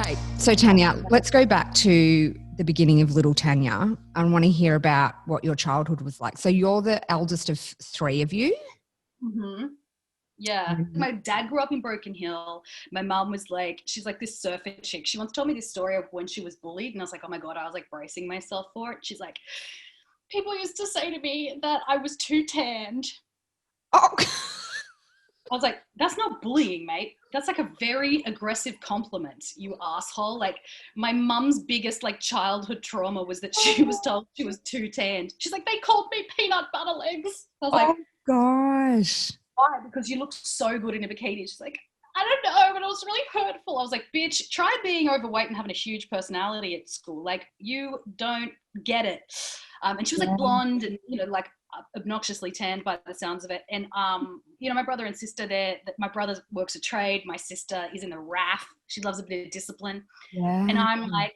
Okay, so Tanya, let's go back to the beginning of little Tanya. I want to hear about what your childhood was like. So you're the eldest of three of you? Mm-hmm. Yeah. My dad grew up in Broken Hill. My mom was like, she's like this surfer chick. She once told me this story of when she was bullied, and I was like, oh my God, I was like bracing myself for it. She's like, people used to say to me that I was too tanned. Oh, I was like, that's not bullying, mate. That's like a very aggressive compliment, you asshole. Like, my mum's biggest like childhood trauma was that she was told she was too tanned. She's like, they called me peanut butter legs. I was like, oh gosh. why? Because you look so good in a bikini. She's like, I don't know, but it was really hurtful. I was like, bitch, try being overweight and having a huge personality at school. Like, you don't get it. And she was like blonde and, you know, like obnoxiously tanned by the sounds of it. And, you know, my brother and sister there, my brother works a trade. My sister is in the RAF. She loves a bit of discipline. Yeah. And I'm like,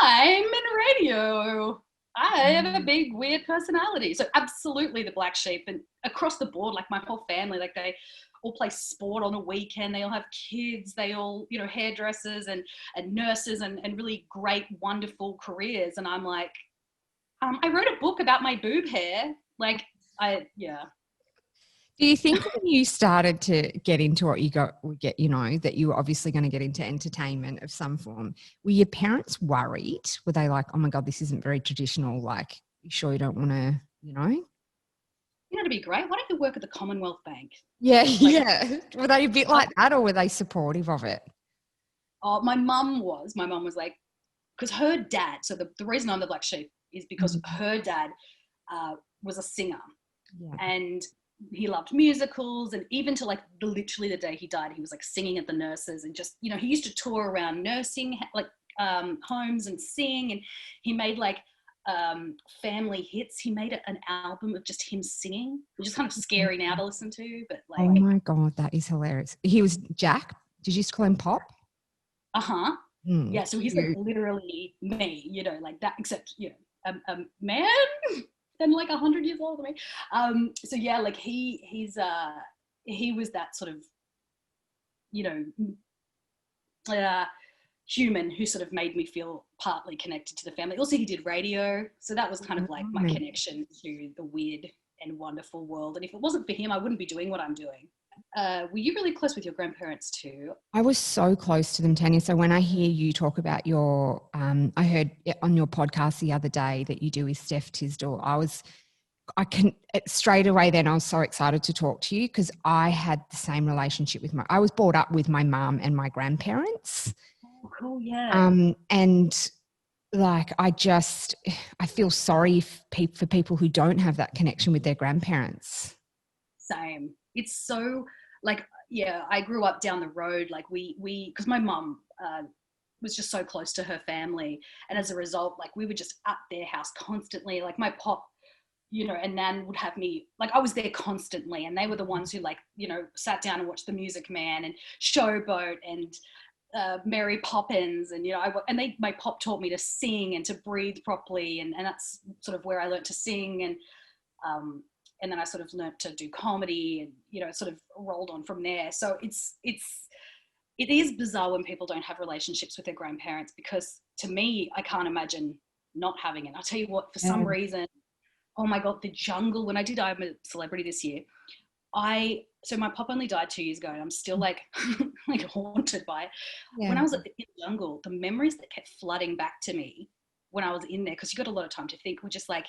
I'm in radio. I have a big weird personality. So absolutely the black sheep, and across the board, like my whole family, like they all play sport on a weekend. They all have kids. They all, you know, hairdressers and nurses and really great, wonderful careers. And I'm like, I wrote a book about my boob hair. Like yeah. Do you think when you started to get into what you know, that you were obviously going to get into entertainment of some form, were your parents worried? Were they like, oh my God, this isn't very traditional? Like, you sure you don't want to, you know? You know, to be great, why don't you work at the Commonwealth Bank? Yeah, yeah. Were they a bit like that, or were they supportive of it? Oh, my mum was like, because her dad, so the reason I'm the black sheep is because her dad was a singer. Yeah. And he loved musicals, and even to like literally the day he died, he was like singing at the nurses, and just, you know, he used to tour around nursing like homes and sing, and he made like family hits. He made an album of just him singing, which is kind of scary now to listen to, but like, oh my God, that is hilarious. He was Jack. Did you used to call him Pop? Yeah, so he's like literally me, you know, like that, except, you know, a man and like 100 years older than me. So yeah, like he was that sort of, you know, human who sort of made me feel partly connected to the family. Also, he did radio, so that was kind of like my connection to the weird and wonderful world. And if it wasn't for him, I wouldn't be doing what I'm doing. Were you really close with your grandparents too? I was so close to them, Tanya. So when I hear you talk about your, I heard on your podcast the other day that you do with Steph Tisdall, straight away then I was so excited to talk to you, because I had the same relationship I was brought up with my mum and my grandparents. Oh, cool, yeah. And like, I feel sorry for people who don't have that connection with their grandparents. Same. It's so like, yeah, I grew up down the road. Like we because my mum was just so close to her family, and as a result, like we were just at their house constantly. Like my pop, you know, and Nan would have me, like I was there constantly, and they were the ones who, like, you know, sat down and watched The Music Man and Showboat and Mary Poppins, and, you know, my pop taught me to sing and to breathe properly, and that's sort of where I learned to sing, and then I sort of learned to do comedy, and, you know, it sort of rolled on from there. So it is bizarre when people don't have relationships with their grandparents, because to me, I can't imagine not having it. I'll tell you what, for some reason, oh my God, The Jungle, when I did I'm a Celebrity this year, so my pop only died 2 years ago, and I'm still like, like haunted by it. Yeah. When I was in The Jungle, the memories that kept flooding back to me when I was in there, because you got a lot of time to think, were just like,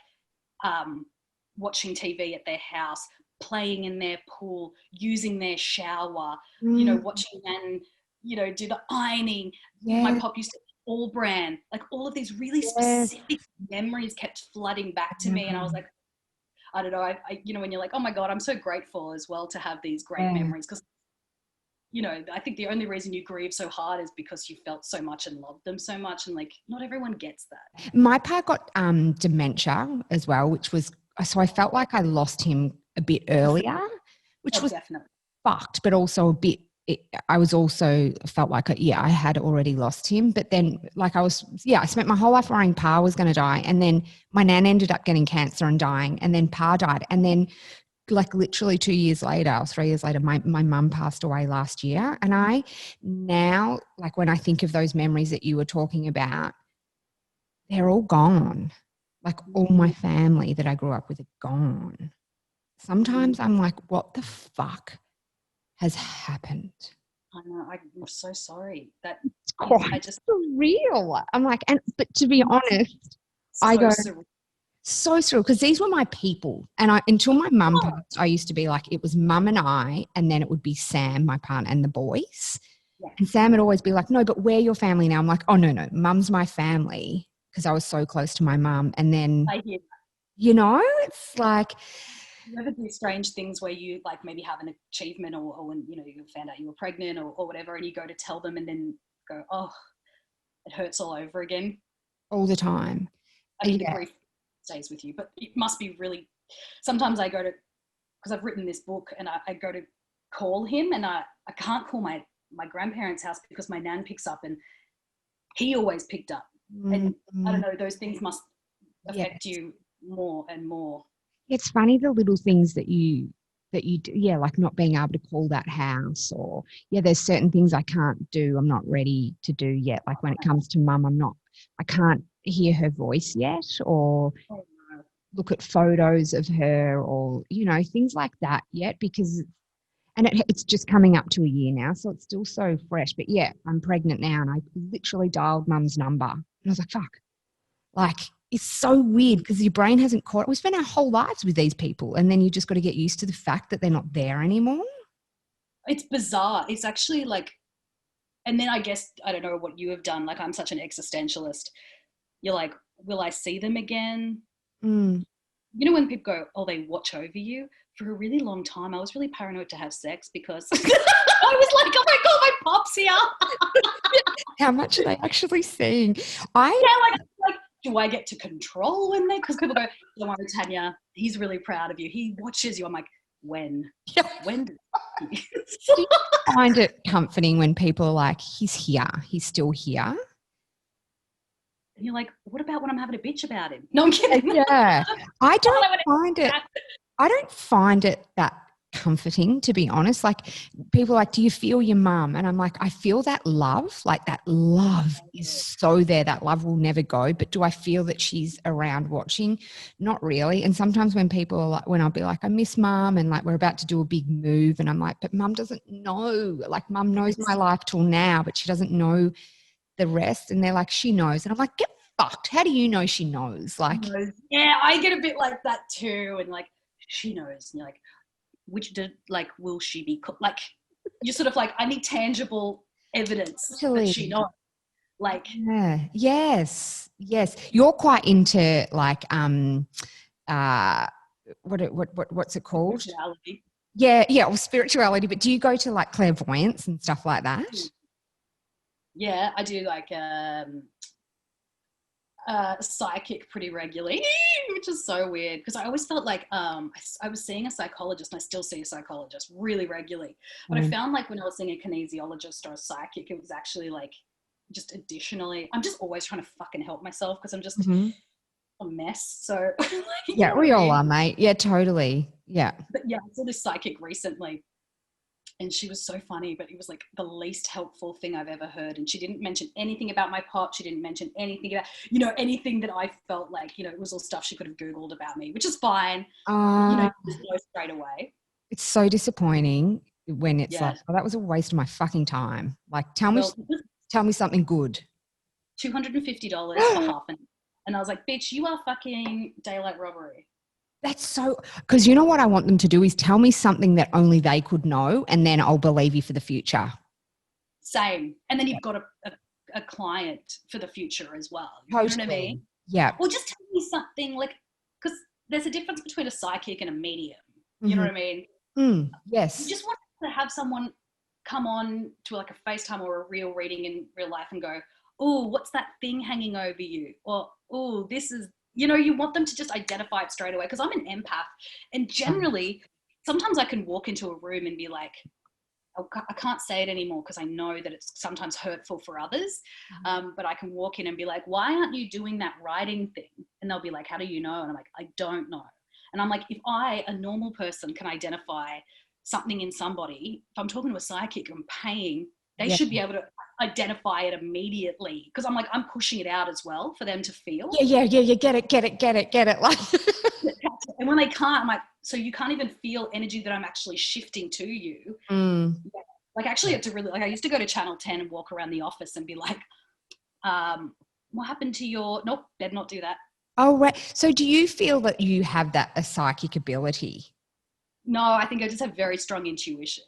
watching TV at their house, playing in their pool, using their shower, you know, watching them, you know, do the ironing. Yeah. My pop used to all brand, like all of these really specific memories kept flooding back to me. And I was like, I don't know, I you know, when you're like, oh my God, I'm so grateful as well to have these great memories, because, you know, I think the only reason you grieve so hard is because you felt so much and loved them so much, and like not everyone gets that. My pa got dementia as well, so I felt like I lost him a bit earlier, which was definitely fucked, but also a bit, I was also felt like, I had already lost him. But then like I spent my whole life worrying Pa was going to die. And then my nan ended up getting cancer and dying. And then Pa died. And then like literally 2 years later or 3 years later, my mum passed away last year. And I now, like when I think of those memories that you were talking about, they're all gone. Like all my family that I grew up with are gone. Sometimes I'm like, what the fuck has happened? I know. I'm so sorry. It's quite surreal. I'm like, but to be honest, I go, surreal. So surreal, because these were my people. And until my mum passed, I used to be like, it was mum and I, and then it would be Sam, my partner, and the boys. Yeah. And Sam would always be like, no, but we're your family now. I'm like, oh, no, mum's my family, because I was so close to my mum. And then, I hear that. You know, it's like. You ever do strange things where you like maybe have an achievement or when, you know, you found out you were pregnant or whatever, and you go to tell them and then go, oh, it hurts all over again? All the time. I mean, the grief stays with you, but it must be really, sometimes I go to, because I've written this book and I go to call him and I can't call my grandparents' house because my nan picks up and he always picked up. And I don't know, those things must affect you more and more. It's funny, the little things that you do, like not being able to call that house, or there's certain things I can't do, I'm not ready to do yet. Like when it comes to mum, I can't hear her voice yet, or look at photos of her, or you know, things like that yet, because it's just coming up to a year now, so it's still so fresh. But I'm pregnant now, and I literally dialed mum's number and I was like, fuck, like it's so weird because your brain hasn't caught it. We spend our whole lives with these people, and then you just got to get used to the fact that they're not there anymore. It's bizarre. It's actually like, and then I guess, I don't know what you have done. Like, I'm such an existentialist. You're like, will I see them again? You know, when people go, oh, they watch over you. For a really long time, I was really paranoid to have sex because I was like, oh my God, my pop's here. How much are they actually seeing? Like, do I get to control when they, because people go, don't worry, Tanya, he's really proud of you. He watches you. I'm like, when? When did he? Do you find it comforting when people are like, he's here, he's still here? And you're like, what about when I'm having a bitch about him? No, I'm kidding. Yeah. I don't find it that comforting, to be honest. Like, people are like, do you feel your mum? And I'm like, I feel that love. Like, that love is so there. That love will never go. But do I feel that she's around watching? Not really. And sometimes when people are like, when I'll be like, I miss mum, and like we're about to do a big move, and I'm like, but mum doesn't know. Like, mum knows my life till now, but she doesn't know the rest. And they're like, she knows. And I'm like, get fucked. How do you know she knows? Like, yeah, I get a bit like that too. And like, she knows. And you're like, will she be like, you're sort of like, I need tangible evidence that she knows. Like, yes. You're quite into like what's it called? Spirituality. Or spirituality. But do you go to like clairvoyance and stuff like that? Yeah, I do like psychic pretty regularly, which is so weird because I always felt like I was seeing a psychologist, and I still see a psychologist really regularly, but I found like when I was seeing a kinesiologist or a psychic, it was actually like just additionally, I'm just always trying to fucking help myself because I'm just a mess. So we all are, mate. Yeah, totally. Yeah. But yeah, I saw this psychic recently, and she was so funny, but it was like the least helpful thing I've ever heard. And she didn't mention anything about my pot. She didn't mention anything about, you know, anything that I felt like, you know, it was all stuff she could have Googled about me, which is fine. You know, just know straight away. It's so disappointing when it's like, oh, that was a waste of my fucking time. Like, tell me something good. $250 for half an hour. And I was like, bitch, you are fucking daylight robbery. That's so, because you know what I want them to do is tell me something that only they could know, and then I'll believe you for the future. Same. And then you've got a client for the future as well. You totally. know what I mean? Yeah. Or just tell me something like, because there's a difference between a psychic and a medium. You know what I mean? Yes. You just want to have someone come on to like a FaceTime or a real reading in real life and go, oh, what's that thing hanging over you? Or, oh, this is, you know, you want them to just identify it straight away, because I'm an empath, and generally sometimes I can walk into a room and be like, I can't say it anymore because I know that it's sometimes hurtful for others, but I can walk in and be like, why aren't you doing that writing thing? And they'll be like, how do you know? And I'm like, I don't know. And I'm like, if I, a normal person, can identify something in somebody, if I'm talking to a psychic, I'm paying, they should be able to identify it immediately. Because I'm like, I'm pushing it out as well for them to feel. Yeah. Get it. Like, and when they can't, I'm like, so you can't even feel energy that I'm actually shifting to you. Like, actually, it's really, like, I used to go to Channel 10 and walk around the office and be like, what happened to your, nope, better not do that. Oh, right. So do you feel that you have a psychic ability? No, I think I just have very strong intuition.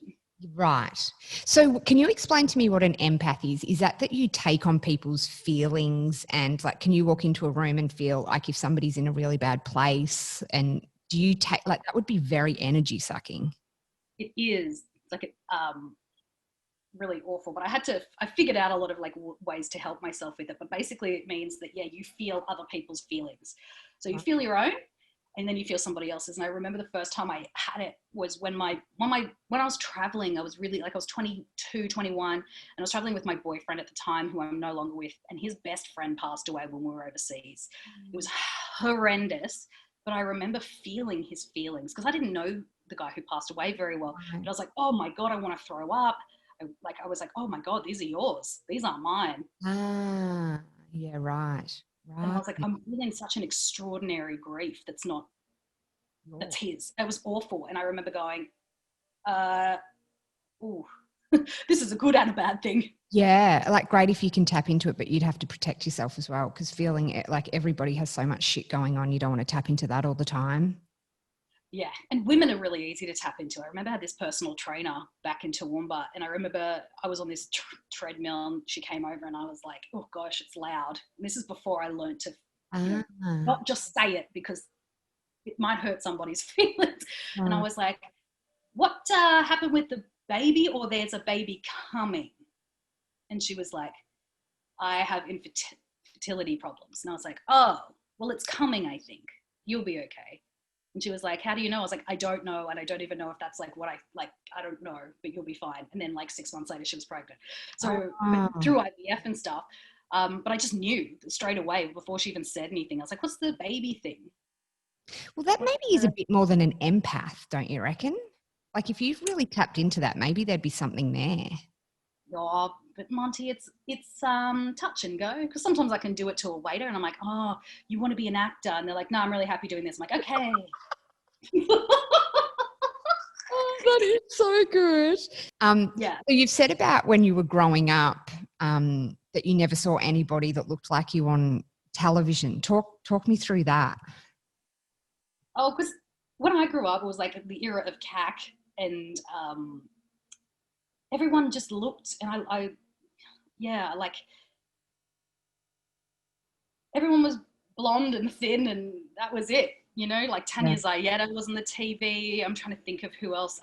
Right. So can you explain to me what an empath is? Is that you take on people's feelings, and like, can you walk into a room and feel like if somebody's in a really bad place, and do you take, like, that would be very energy sucking. It is. It's like, really awful, but I figured out a lot of like ways to help myself with it. But basically it means that, yeah, you feel other people's feelings. So you feel your own, and then you feel somebody else's. And I remember the first time I had it was when I was traveling. I was really, like, I was 22, 21, and I was traveling with my boyfriend at the time, who I'm no longer with, and his best friend passed away when we were overseas. It was horrendous, but I remember feeling his feelings because I didn't know the guy who passed away very well. But I was like, oh my God, I want to throw up. I was like, oh my God, these are yours. These aren't mine. Yeah, right. And I was like, I'm feeling such an extraordinary grief that's his. It was awful. And I remember going, ooh, this is a good and a bad thing. Yeah, like, great if you can tap into it, but you'd have to protect yourself as well, because feeling it, like, everybody has so much shit going on, you don't want to tap into that all the time. Yeah, and women are really easy to tap into. I remember I had this personal trainer back in Toowoomba, and I remember I was on this treadmill, and she came over, and I was like, oh gosh, it's loud. And this is before I learned to not just say it, because it might hurt somebody's feelings. And I was like, what happened with the baby, or there's a baby coming? And she was like, I have infertility problems. And I was like, oh, well, it's coming, I think. You'll be okay. And she was like, how do you know? I was like, I don't know. And I don't even know if that's like what I don't know, but you'll be fine. And then like 6 months later, she was pregnant. So through IVF and stuff. But I just knew straight away before she even said anything. I was like, what's the baby thing? Well, that maybe is a bit more than an empath, don't you reckon? Like, if you've really tapped into that, maybe there'd be something there. Oh, but Monty, it's touch and go, because sometimes I can do it to a waiter and I'm like, oh, you want to be an actor? And they're like, no, I'm really happy doing this. I'm like, okay. Oh, that is so good. Yeah. So you've said about when you were growing up that you never saw anybody that looked like you on television. Talk me through that. Oh, because when I grew up, it was like the era of CAC, and everyone just looked, and I like, everyone was blonde and thin, and that was it. You know, like Tanya Hennessy was on the TV. I'm trying to think of who else.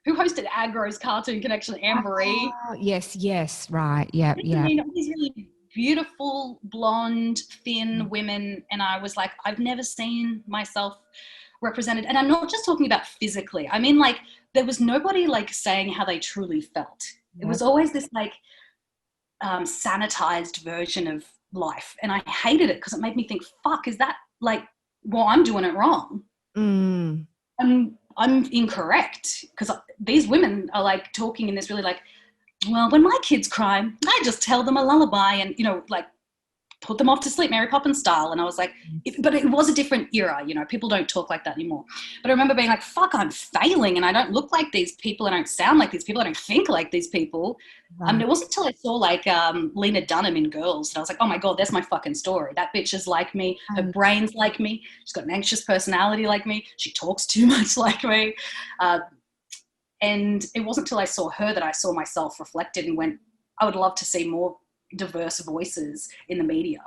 Who hosted Agro's Cartoon Connection? Anne-Marie. Yes, right. Yeah. I mean, these really beautiful, blonde, thin women, and I was like, I've never seen myself represented. And I'm not just talking about physically. I mean, like, there was nobody like saying how they truly felt. It was always this like sanitized version of life, and I hated it because it made me think, fuck, is that like, well, I'm doing it wrong. I'm incorrect, because these women are like talking in this really like, well, when my kids cry, I just tell them a lullaby and, you know, like put them off to sleep, Mary Poppins style. And I was like, but it was a different era, you know, people don't talk like that anymore. But I remember being like, fuck, I'm failing, and I don't look like these people, I don't sound like these people, I don't think like these people. It wasn't until I saw like Lena Dunham in Girls, and I was like, oh my God, that's my fucking story. That bitch is like me. Her brain's like me. She's got an anxious personality like me. She talks too much like me. And it wasn't until I saw her that I saw myself reflected and went, I would love to see more diverse voices in the media.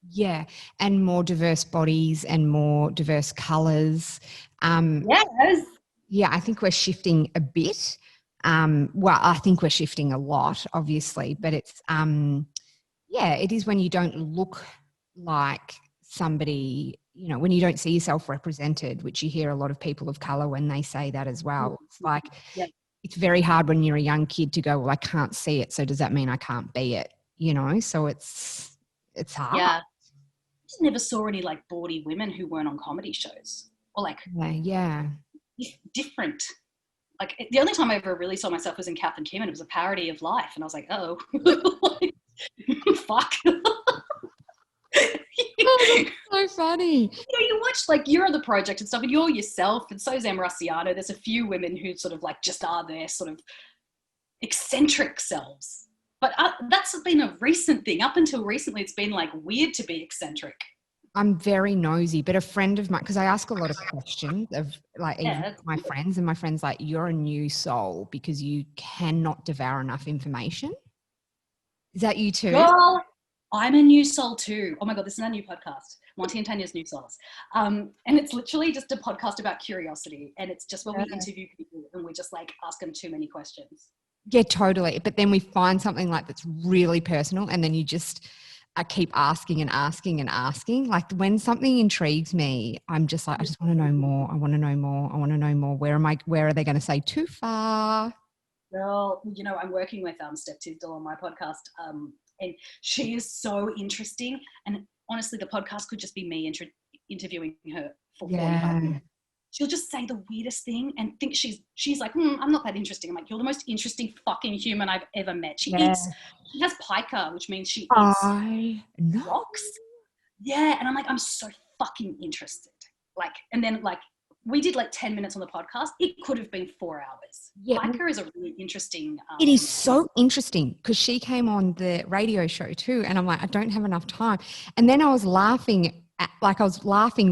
Yeah, and more diverse bodies and more diverse colours. Yes. Yeah, I think we're shifting a bit. Well, I think we're shifting a lot, obviously, but it's, it is when you don't look like somebody, you know, when you don't see yourself represented, which you hear a lot of people of colour when they say that as well. It's like, it's very hard when you're a young kid to go, well, I can't see it, so does that mean I can't be it? You know, so it's hard. Yeah. I just never saw any like bawdy women who weren't on comedy shows. or like yeah. different. Like the only time I ever really saw myself was in Kath and Kim, and it was a parody of life, and I was like, oh, like, fuck. Oh, that's so funny. You watch like You're on the Project and stuff, and you're yourself, and so is Em Rusciano. There's a few women who sort of like just are their sort of eccentric selves. But that's been a recent thing. Up until recently, it's been like weird to be eccentric. I'm very nosy, but a friend of mine, because I ask a lot of questions of like even my friends, and my friend's like, you're a new soul because you cannot devour enough information. Is that you too? Girl, I'm a new soul too. Oh my God, this is our new podcast, Monty and Tanya's New Souls. And it's literally just a podcast about curiosity. And it's just where we interview people and we just like ask them too many questions. Yeah, totally. But then we find something like that's really personal, and then you just keep asking and asking and asking. Like when something intrigues me, I'm just like, I just want to know more. I want to know more. I want to know more. Where are they going to say too far? Well, you know, I'm working with Steph Tisdale on my podcast, and she is so interesting. And honestly, the podcast could just be me interviewing her for 45 minutes. She'll just say the weirdest thing and think she's like, I'm not that interesting. I'm like, you're the most interesting fucking human I've ever met. She has pica, which means she eats rocks. Yeah. And I'm like, I'm so fucking interested. Like, and then like, we did like 10 minutes on the podcast. It could have been 4 hours. Yeah. Pica is a really interesting. It is so interesting because she came on the radio show too. And I'm like, I don't have enough time. And then I was laughing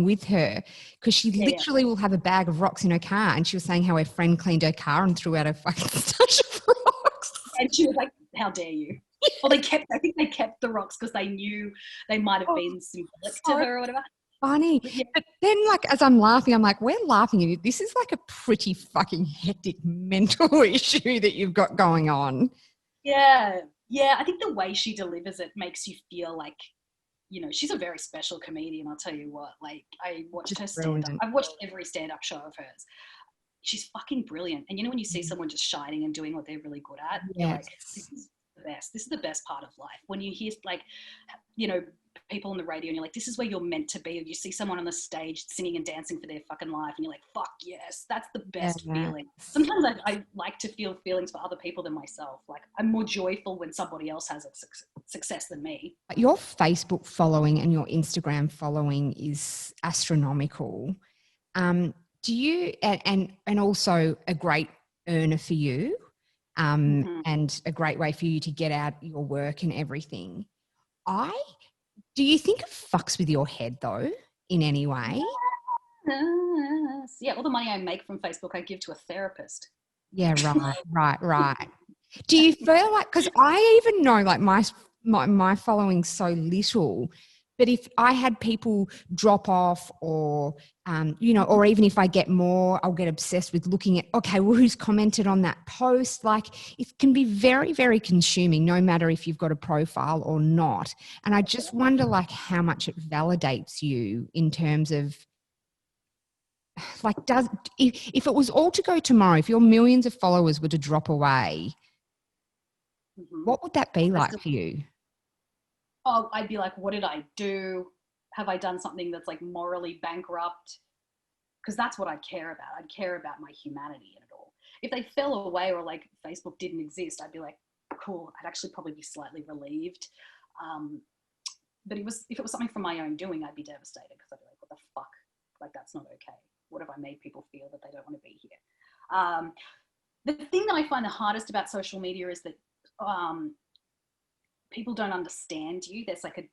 with her because she literally will have a bag of rocks in her car, and she was saying how her friend cleaned her car and threw out her fucking stash of rocks. And she was like, how dare you? Well, I think they kept the rocks because they knew they might have been symbolic to her or whatever. Funny. But then like as I'm laughing, I'm like, we're laughing at you. This is like a pretty fucking hectic mental issue that you've got going on. Yeah. Yeah. I think the way she delivers it makes you feel like, you know, she's a very special comedian. I'll tell you what, like I watched her stand-up. I've watched every stand-up show of hers. She's fucking brilliant. And you know, when you see someone just shining and doing what they're really good at, you're like, this is the best. This is the best part of life. When you hear like, you know, people on the radio and you're like, this is where you're meant to be. Or you see someone on the stage singing and dancing for their fucking life and you're like, fuck yes, that's the best feeling. Sometimes I like to feel feelings for other people than myself. Like I'm more joyful when somebody else has a success than me. Your Facebook following and your Instagram following is astronomical. Do you, and also a great earner for you, and a great way for you to get out your work and everything. Do you think it fucks with your head though, in any way? Yes. Yeah, all the money I make from Facebook, I give to a therapist. Yeah, right. Do you feel like, because I even know like my following's so little, but if I had people drop off or, you know, or even if I get more, I'll get obsessed with looking at, okay, well, who's commented on that post? Like it can be very, very consuming, no matter if you've got a profile or not. And I just wonder like how much it validates you in terms of like, if it was all to go tomorrow, if your millions of followers were to drop away, what would that be like for you? Oh, I'd be like, what did I do? Have I done something that's like morally bankrupt? Because that's what I'd care about. I'd care about my humanity in it all. If they fell away or like Facebook didn't exist, I'd be like, cool. I'd actually probably be slightly relieved. But if it was something from my own doing, I'd be devastated because I'd be like, what the fuck? Like, that's not okay. What have I made people feel that they don't want to be here? The thing that I find the hardest about social media is that people don't understand you. There's like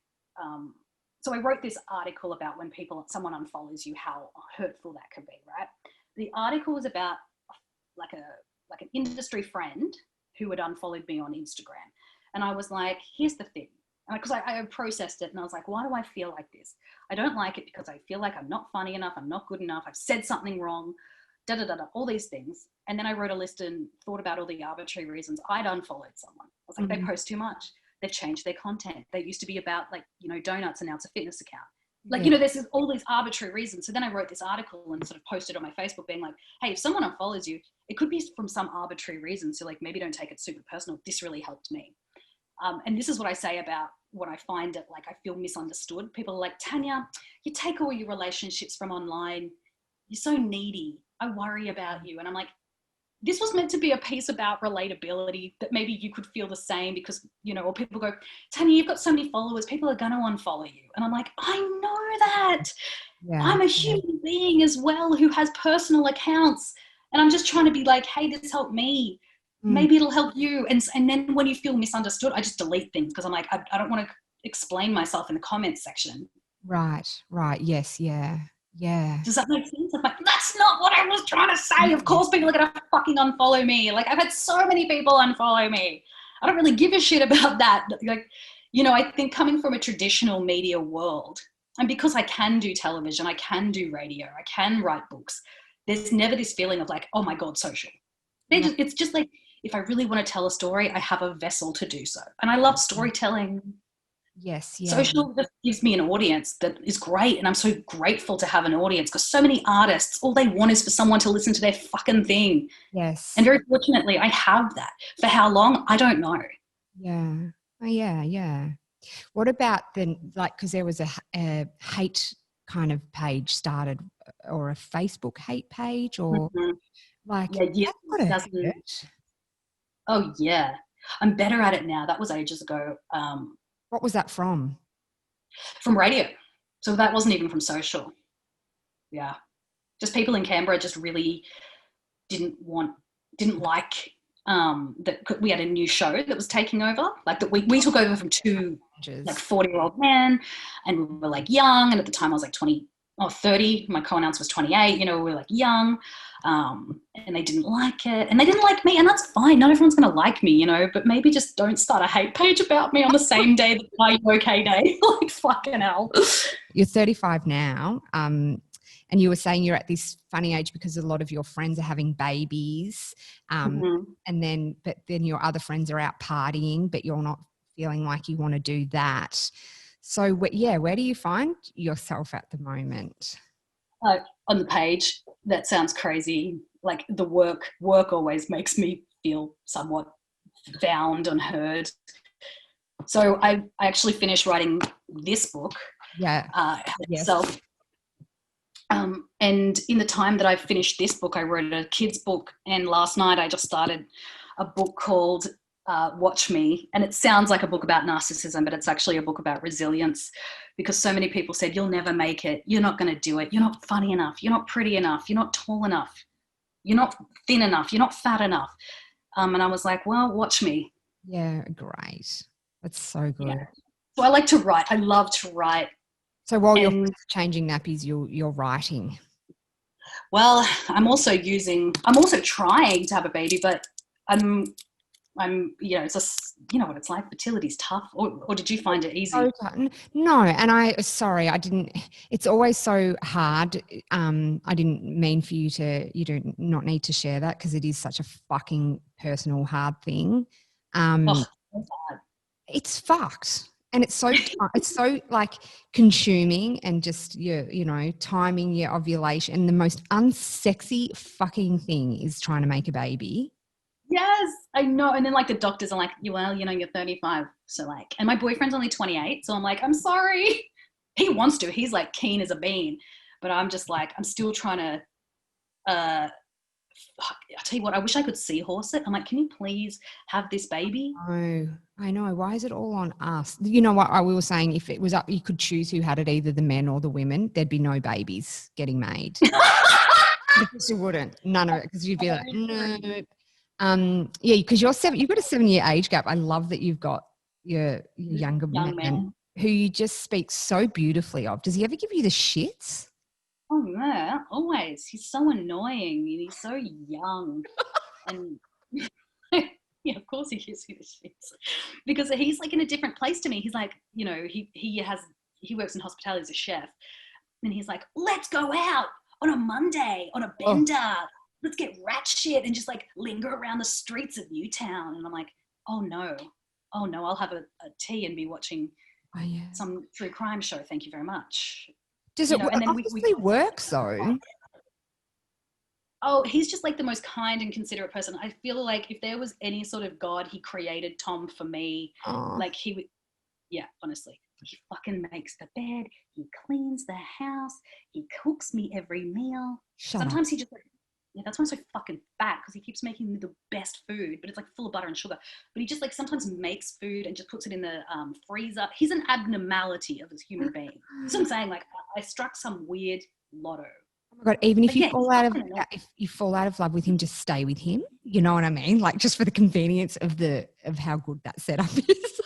so I wrote this article about when someone unfollows you, how hurtful that can be, right? The article was about like an industry friend who had unfollowed me on Instagram. And I was like, here's the thing. Because I processed it and I was like, why do I feel like this? I don't like it because I feel like I'm not funny enough. I'm not good enough. I've said something wrong, all these things. And then I wrote a list and thought about all the arbitrary reasons I'd unfollowed someone. I was like, they post too much. They've changed their content. They used to be about like, you know, donuts and now it's a fitness account. Like, you know, there's all these arbitrary reasons. So then I wrote this article and sort of posted on my Facebook being like, hey, if someone unfollows you, it could be from some arbitrary reason. So like, maybe don't take it super personal. This really helped me. And this is what I say about when I find it, like I feel misunderstood. People are like, Tanya, you take all your relationships from online. you're so needy. I worry about you. And I'm like, this was meant to be a piece about relatability, that maybe you could feel the same because, or people go, Tanya, you've got so many followers, people are going to unfollow you. And I'm like, I know that. Yeah. I'm a human being as well who has personal accounts. And I'm just trying to be like, hey, this helped me. Maybe it'll help you. And then when you feel misunderstood, I just delete things because I'm like, I don't want to explain myself in the comments section. Right. Yes. Yeah. Does that make sense? I'm like, that's not what I was trying to say. Of course people are going to fucking unfollow me. Like, I've had so many people unfollow me. I don't really give a shit about that. Like, I think coming from a traditional media world, and because I can do television, I can do radio, I can write books, there's never this feeling of like, oh my God, social. It's just like, if I really want to tell a story, I have a vessel to do so. And I love storytelling. Yes. Yeah. Social just gives me an audience that is great. And I'm so grateful to have an audience because so many artists, all they want is for someone to listen to their fucking thing. Yes. And very fortunately, I have that. For how long? I don't know. Yeah. Oh, yeah. What about because there was a hate kind of page started, or a Facebook hate page, or hurt. Oh, yeah. I'm better at it now. That was ages ago. What was that from? From radio. So that wasn't even from social. Yeah. Just people in Canberra just really didn't like that we had a new show that was taking over. Like that we took over from two like 40-year-old men, and we were like young. And at the time I was like 30. My co-announcer was 28. We were like young. And they didn't like it, and they didn't like me, and that's fine. Not everyone's going to like me, but maybe just don't start a hate page about me on the same day that my okay day. Like, fucking hell. You're 35 now. And you were saying you're at this funny age because a lot of your friends are having babies. And then your other friends are out partying, but you're not feeling like you want to do that. So where do you find yourself at the moment? On the page. That sounds crazy. Like, the work always makes me feel somewhat found and heard. So I actually finished writing this book. Yeah. Itself. And in the time that I finished this book, I wrote a kid's book. And last night I just started a book called Watch Me. And it sounds like a book about narcissism, but it's actually a book about resilience, because so many people said, you'll never make it. You're not going to do it. You're not funny enough. You're not pretty enough. You're not tall enough. You're not thin enough. You're not fat enough. And I was like, well, watch me. Yeah, great. That's so good. Yeah. So I like to write. I love to write. So while you're changing nappies, you're writing. Well, I'm also trying to have a baby, but I'm it's just, what it's like. Fertility's tough. Or did you find it easy? No, and it's always so hard. I didn't mean for you do not need to share that, because it is such a fucking personal, hard thing. It's hard. It's fucked. And it's so like consuming, and just timing your ovulation. And the most unsexy fucking thing is trying to make a baby. Yes, I know. And then like the doctors are like, you're 35. So like, and my boyfriend's only 28. So I'm like, I'm sorry. He wants to. He's like keen as a bean. But I'm just like, I'm still trying to, I'll tell you what, I wish I could seahorse it. I'm like, can you please have this baby? Oh, I know. Why is it all on us? You know what we were saying? If it was up, you could choose who had it, either the men or the women, there'd be no babies getting made. Because you wouldn't. None of it. Because you'd be like, no. Because you've got a 7-year age gap. I love that you've got your younger man who you just speak so beautifully of. Does he ever give you the shits? Oh yeah, always. He's so annoying and he's so young. And yeah, of course he gives me the shits, because he's like in a different place to me. He's like, he works in hospitality as a chef, and he's like, let's go out on a Monday on a bender. Oh. Let's get rat shit and just like linger around the streets of Newtown. And I'm like, oh no, I'll have a tea and be watching some true crime show. Thank you very much. Does it obviously work though? Oh, he's just like the most kind and considerate person. I feel like if there was any sort of God, he created Tom for me. Oh. Like he would, yeah, honestly. He fucking makes the bed. He cleans the house. He cooks me every meal. Sometimes he just like, yeah, that's why I'm so fucking fat, because he keeps making me the best food, but it's like full of butter and sugar. But he just like sometimes makes food and just puts it in the freezer. He's an abnormality of a human being. So I'm saying, like, I struck some weird lotto. Oh my God, even if you fall out of love with him, just stay with him. You know what I mean? Like, just for the convenience of how good that setup is.